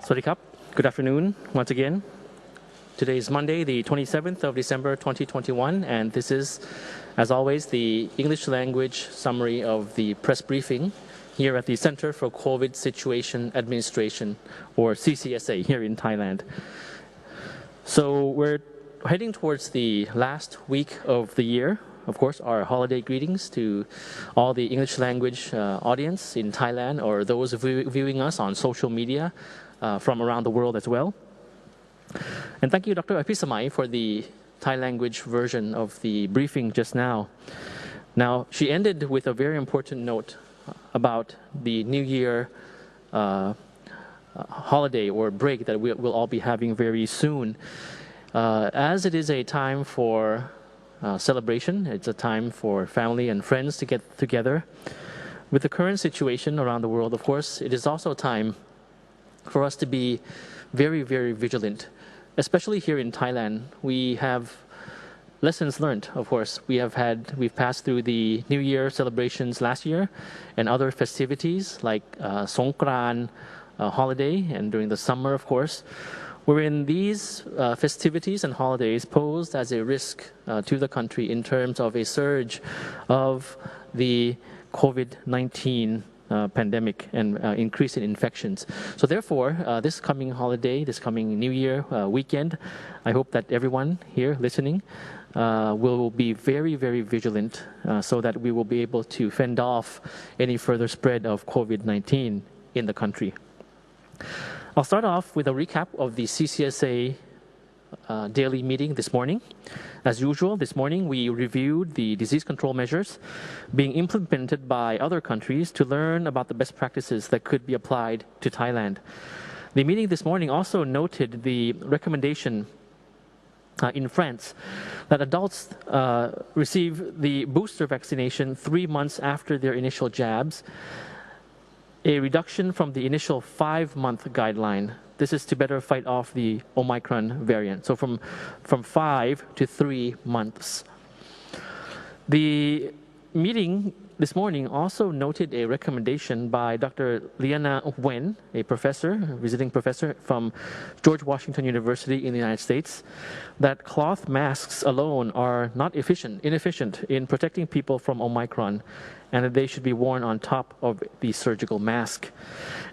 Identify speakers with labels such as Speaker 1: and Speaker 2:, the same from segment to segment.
Speaker 1: Swadikap. Good afternoon once again. Today is Monday, the 27th of December 2021, and this is, as always, the English language summary of the press briefing here at the Center for COVID Situation Administration, or CCSA, here in Thailand. So we're heading towards the last week of the year. Of course, our holiday greetings to all the English language audience in Thailand, or those viewing us on social media from around the world as well. And thank you, Dr. Apisamai, for the Thai language version of the briefing just now. Now, she ended with a very important note about the New Year holiday or break that we'll all be having very soon. As it is a time for celebration, it's a time for family and friends to get together. With the current situation around the world, of course, it is also a time for us to be very, very vigilant. Especially here in Thailand, we have lessons learned, of course. We've passed through the New Year celebrations last year and other festivities like Songkran holiday, and during the summer, of course, wherein these festivities and holidays posed as a risk to the country in terms of a surge of the COVID-19 pandemic and increase in infections. So therefore, this coming holiday, this coming New Year weekend, I hope that everyone here listening will be very, very vigilant so that we will be able to fend off any further spread of COVID-19 in the country. I'll start off with a recap of the CCSA daily meeting this morning. As usual, this morning we reviewed the disease control measures being implemented by other countries to learn about the best practices that could be applied to Thailand. The meeting this morning also noted the recommendation in France that adults receive the booster vaccination 3 months after their initial jabs, a reduction from the initial 5-month guideline. This is to better fight off the Omicron variant. So from 5 to 3 months. The meeting this morning also noted a recommendation by Dr. Liana Wen, a visiting professor from George Washington University in the United States, that cloth masks alone are not inefficient in protecting people from Omicron, and that they should be worn on top of the surgical mask.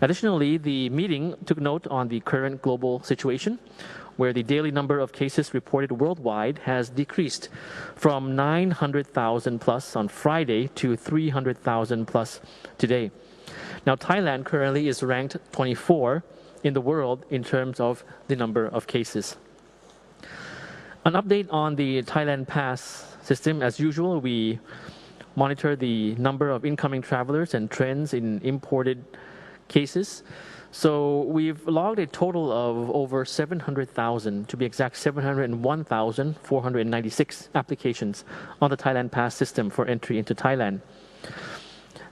Speaker 1: Additionally, the meeting took note on the current global situation, where the daily number of cases reported worldwide has decreased from 900,000 plus on Friday to 300,000 plus today. Now, Thailand currently is ranked 24 in the world in terms of the number of cases. An update on the Thailand Pass system. As usual, we monitor the number of incoming travelers and trends in imported cases. So we've logged a total of over 700,000, to be exact, 701,496 applications on the Thailand Pass system for entry into Thailand.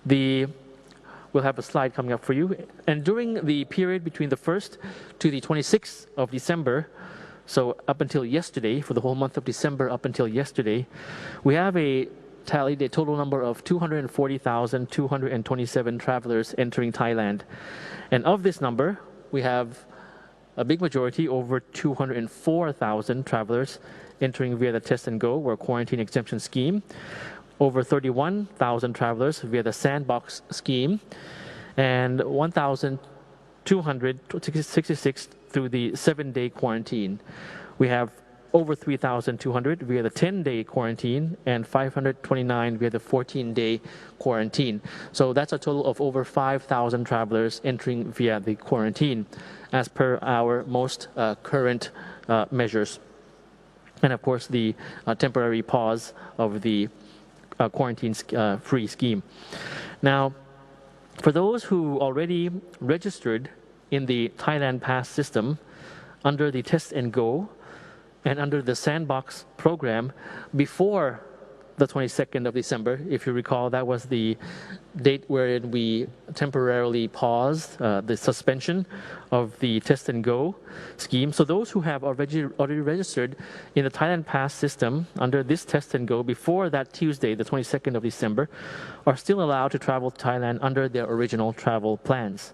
Speaker 1: We'll have a slide coming up for you. And during the period between the 1st to the 26th of December, so up until yesterday, for the whole month of December up until yesterday, we have tallied a total number of 240,227 travelers entering Thailand. And of this number, we have a big majority, over 204,000 travelers entering via the Test and Go or quarantine exemption scheme, over 31,000 travelers via the Sandbox scheme, and 1,266 through the 7-day quarantine. We have over 3,200 via the 10-day quarantine and 529 via the 14-day quarantine. So that's a total of over 5,000 travelers entering via the quarantine as per our most current measures. And of course, the temporary pause of the quarantine-free scheme. Now, for those who already registered in the Thailand Pass system under the Test and Go and under the Sandbox program before the 22nd of December, if you recall, that was the date wherein we temporarily paused the suspension of the Test and Go scheme. So those who have already registered in the Thailand Pass system under this Test and Go before that Tuesday, the 22nd of December, are still allowed to travel to Thailand under their original travel plans.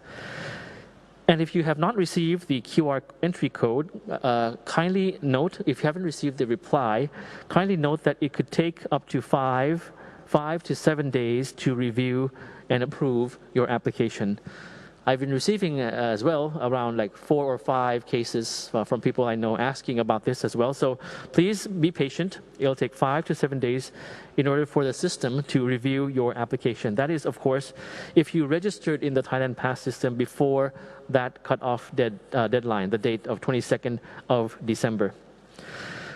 Speaker 1: And if you have not received the QR entry code, kindly note, if you haven't received the reply, kindly note that it could take up to 5 to 7 days to review and approve your application. I've been receiving as well around like 4 or 5 cases from people I know asking about this as well. So please be patient. It'll take 5 to 7 days in order for the system to review your application. That is, of course, if you registered in the Thailand Pass system before that cutoff deadline, the date of 22nd of December.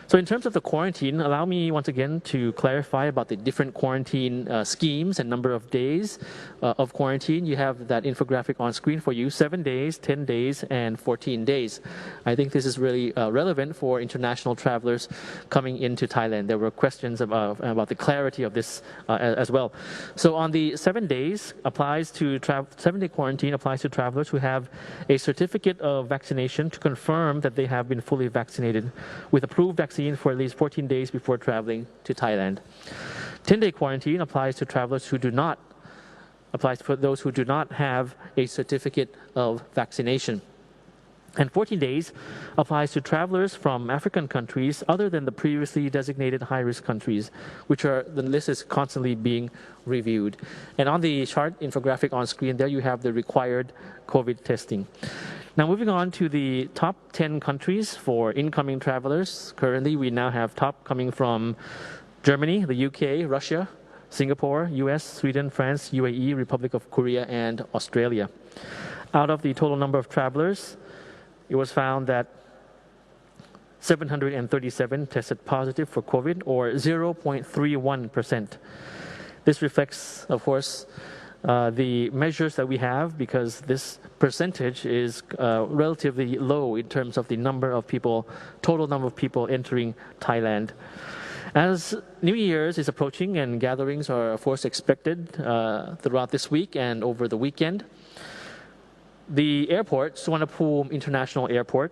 Speaker 1: So in terms of the quarantine, allow me once again to clarify about the different quarantine schemes and number of days of quarantine. You have that infographic on screen for you, 7 days, 10 days, and 14 days. I think this is really relevant for international travelers coming into Thailand. There were questions about the clarity of this as well. So on the 7 days, 7-day quarantine applies to travelers who have a certificate of vaccination to confirm that they have been fully vaccinated with approved vaccine for at least 14 days before traveling to Thailand. 10-day quarantine applies to travelers who applies for those who do not have a certificate of vaccination. And 14 days applies to travelers from African countries other than the previously designated high-risk countries, the list is constantly being reviewed. And on the chart infographic on screen there, you have the required COVID testing. Now moving on to the top 10 countries for incoming travelers. Currently, we now have top coming from Germany, the UK, Russia, Singapore, US, Sweden, France, UAE, Republic of Korea, and Australia. Out of the total number of travelers, it was found that 737 tested positive for COVID, or 0.31%. This reflects, of course, the measures that we have, because this percentage is relatively low in terms of the total number of people entering Thailand. As New Year's is approaching and gatherings are, of course, expected throughout this week and over the weekend, the airport, Suvarnabhumi International Airport,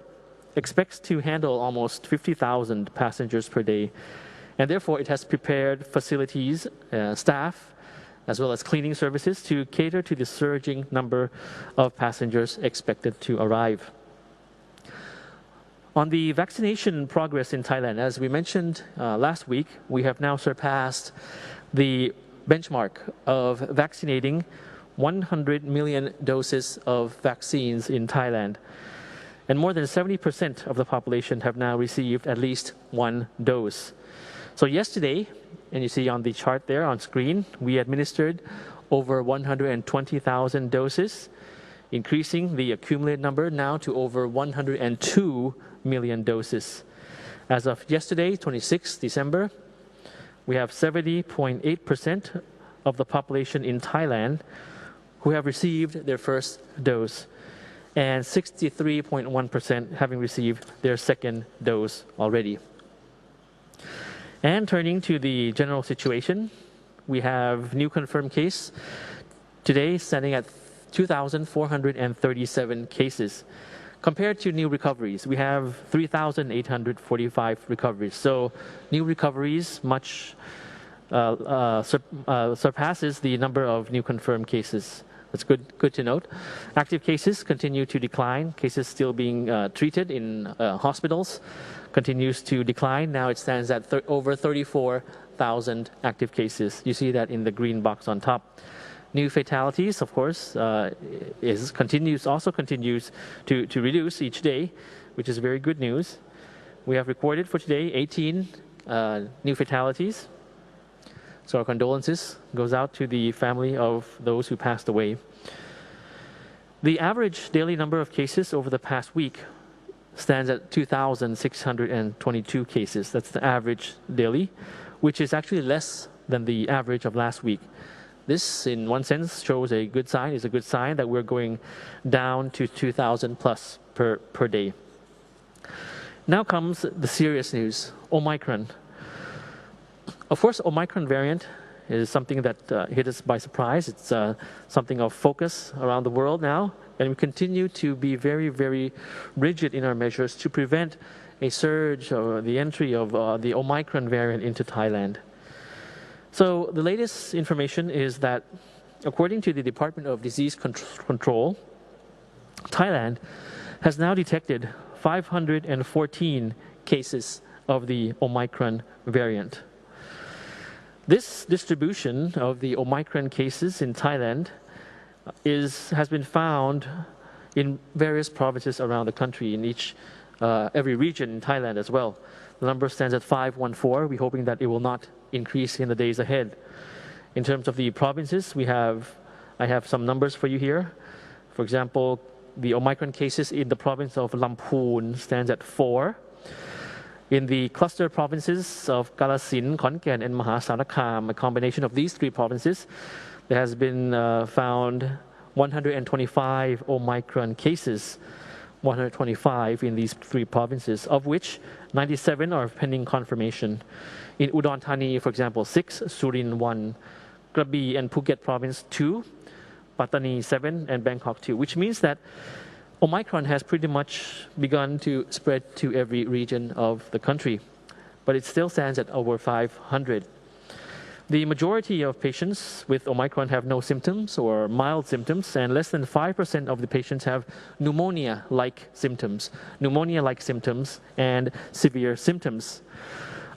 Speaker 1: expects to handle almost 50,000 passengers per day. And therefore, it has prepared facilities, staff, as well as cleaning services to cater to the surging number of passengers expected to arrive. On the vaccination progress in Thailand, as we mentioned last week, we have now surpassed the benchmark of vaccinating 100 million doses of vaccines in Thailand. And more than 70% of the population have now received at least one dose. So yesterday, and you see on the chart there on screen, we administered over 120,000 doses, increasing the accumulated number now to over 102 million doses. As of yesterday, 26 December, we have 70.8% of the population in Thailand who have received their first dose, and 63.1% having received their second dose already. And turning to the general situation, we have new confirmed case today standing at 2,437 cases. Compared to new recoveries, we have 3,845 recoveries. So new recoveries much surpasses the number of new confirmed cases. That's good to note. Active cases continue to decline. Cases still being treated in hospitals continues to decline. Now it stands at over 34,000 active cases. You see that in the green box on top. New fatalities, of course, also continues to reduce each day, which is very good news. We have recorded for today 18 new fatalities. So our condolences goes out to the family of those who passed away. The average daily number of cases over the past week stands at 2,622 cases. That's the average daily, which is actually less than the average of last week. This, in one sense, shows a good sign, is a good sign that we're going down to 2,000 plus per day. Now comes the serious news, Omicron. Of course, Omicron variant is something that hit us by surprise. It's something of focus around the world now, and we continue to be very, very rigid in our measures to prevent a surge or the entry of the Omicron variant into Thailand. So the latest information is that, according to the Department of Disease Control, Thailand has now detected 514 cases of the Omicron variant. This distribution of the Omicron cases in Thailand has been found in various provinces around the country, in every region in Thailand as well. The number stands at 514. We're hoping that it will not increase in the days ahead. In terms of the provinces, I have some numbers for you here. For example, the Omicron cases in the province of Lamphun stands at 4. In the cluster provinces of Kalasin, Khon Kaen, and Mahasarakham, a combination of these three provinces, there has been found 125 Omicron cases, 125 in these three provinces, of which 97 are pending confirmation. In Udon Thani, for example, 6, Surin 1, Krabi and Phuket province 2, Pattani 7, and Bangkok 2, which means that Omicron has pretty much begun to spread to every region of the country, but it still stands at over 500. The majority of patients with Omicron have no symptoms or mild symptoms, and less than 5% of the patients have pneumonia-like symptoms and severe symptoms.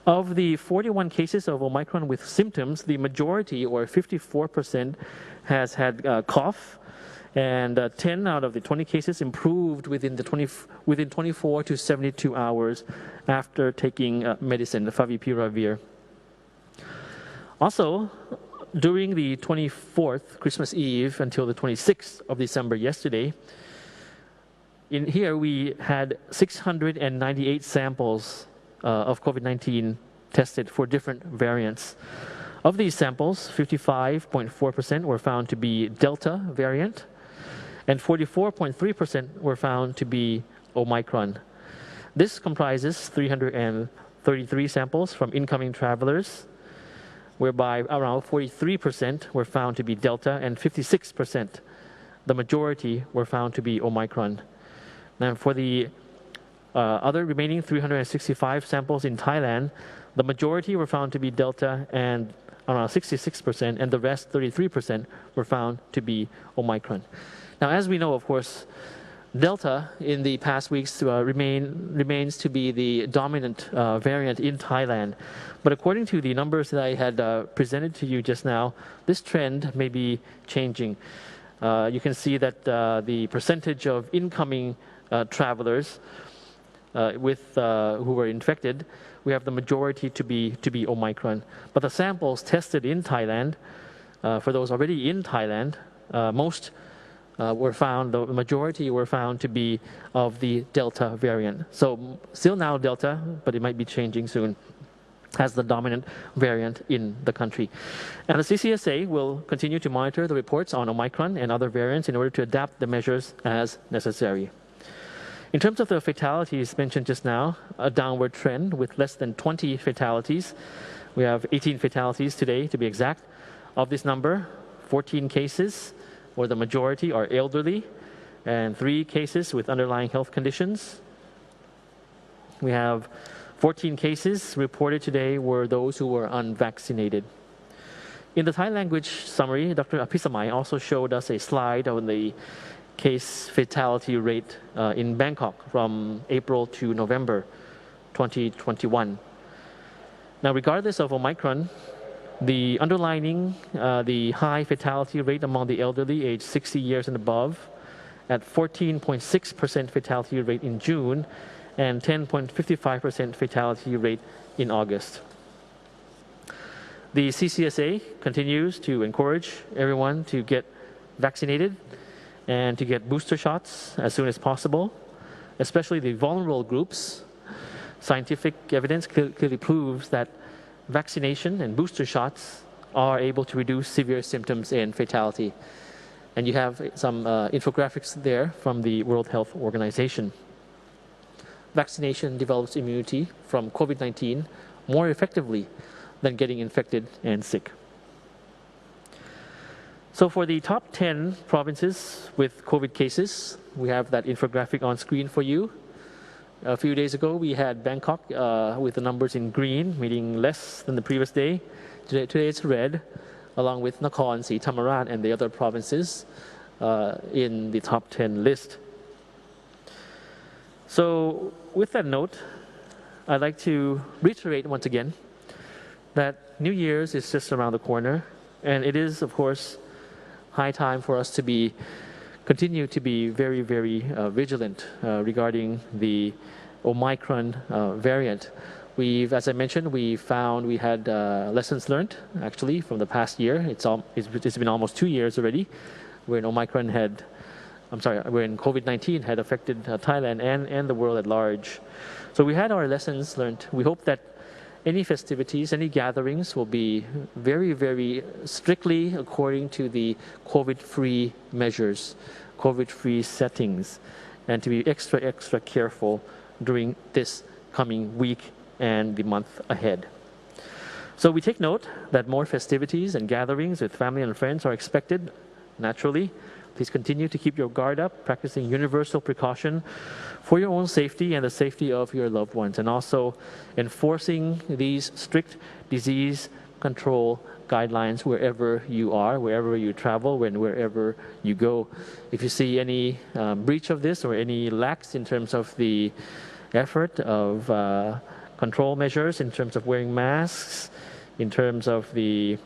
Speaker 1: Of the 41 cases of Omicron with symptoms, the majority, or 54%, has had cough, and 10 out of the 20 cases improved within 24 to 72 hours after taking medicine, the favipiravir. Also, during the 24th, Christmas Eve, until the 26th of December yesterday, in here we had 698 samples of COVID-19 tested for different variants. Of these samples, 55.4% were found to be Delta variant, and 44.3% were found to be Omicron. This comprises 333 samples from incoming travelers, whereby around 43% were found to be Delta and 56%, the majority, were found to be Omicron. Now, for the other remaining 365 samples in Thailand, the majority were found to be Delta and around 66%, and the rest, 33%, were found to be Omicron. Now, as we know, of course, Delta in the past weeks remains to be the dominant variant in Thailand. But according to the numbers that I had presented to you just now, this trend may be changing. You can see that the percentage of incoming travelers who were infected, we have the majority to be Omicron. But the samples tested in Thailand, for those already in Thailand, the majority were found to be of the Delta variant. So still now Delta, but it might be changing soon as the dominant variant in the country. And the CCSA will continue to monitor the reports on Omicron and other variants in order to adapt the measures as necessary. In terms of the fatalities mentioned just now, a downward trend with less than 20 fatalities. We have 18 fatalities today, to be exact. Of this number, 14 cases, or the majority, are elderly, and 3 cases with underlying health conditions. We have 14 cases reported today were those who were unvaccinated. In the Thai language summary, Dr. Apisamai also showed us a slide on the case fatality rate in Bangkok from April to November 2021. Now, regardless of Omicron, the high fatality rate among the elderly aged 60 years and above at 14.6% fatality rate in June and 10.55% fatality rate in August. The CCSA continues to encourage everyone to get vaccinated and to get booster shots as soon as possible, especially the vulnerable groups. Scientific evidence clearly proves that vaccination and booster shots are able to reduce severe symptoms and fatality. And you have some infographics there from the World Health Organization. Vaccination develops immunity from COVID-19 more effectively than getting infected and sick. So for the top 10 provinces with COVID cases, we have that infographic on screen for you. A few days ago, we had Bangkok with the numbers in green, meaning less than the previous day. Today it's red, along with Nakhon, Si Thammarat, and the other provinces in the top 10 list. So with that note, I'd like to reiterate once again that New Year's is just around the corner, and it is, of course, high time for us to continue to be very, very vigilant regarding the Omicron variant. As I mentioned, we had lessons learned actually from the past year. It's been almost 2 years already, when when COVID-19 had affected Thailand and the world at large. So we had our lessons learned. We hope that any festivities, any gatherings will be very, very strictly according to the COVID-free measures, COVID-free settings, and to be extra, extra careful during this coming week and the month ahead. So we take note that more festivities and gatherings with family and friends are expected naturally. Please continue to keep your guard up, practicing universal precaution for your own safety and the safety of your loved ones, and also enforcing these strict disease control guidelines wherever you are, wherever you travel, and wherever you go. If you see any breach of this or any lax in terms of the effort of control measures, in terms of wearing masks, in terms of the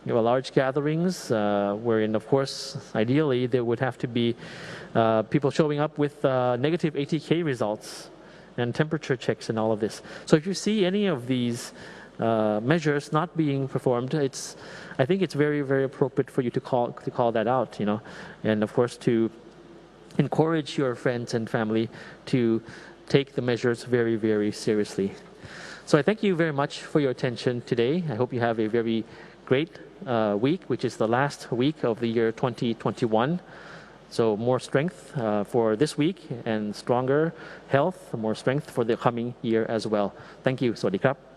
Speaker 1: large gatherings, wherein, of course, ideally there would have to be people showing up with negative ATK results and temperature checks and all of this. So if you see any of these measures not being performed, I think it's very, very appropriate for you to call that out, and of course to encourage your friends and family to take the measures very, very seriously. So I thank you very much for your attention today. I hope you have a very great week, which is the last week of the year 2021. So more strength for this week and stronger health, more strength for the coming year as well. Thank you. สวัสดีครับ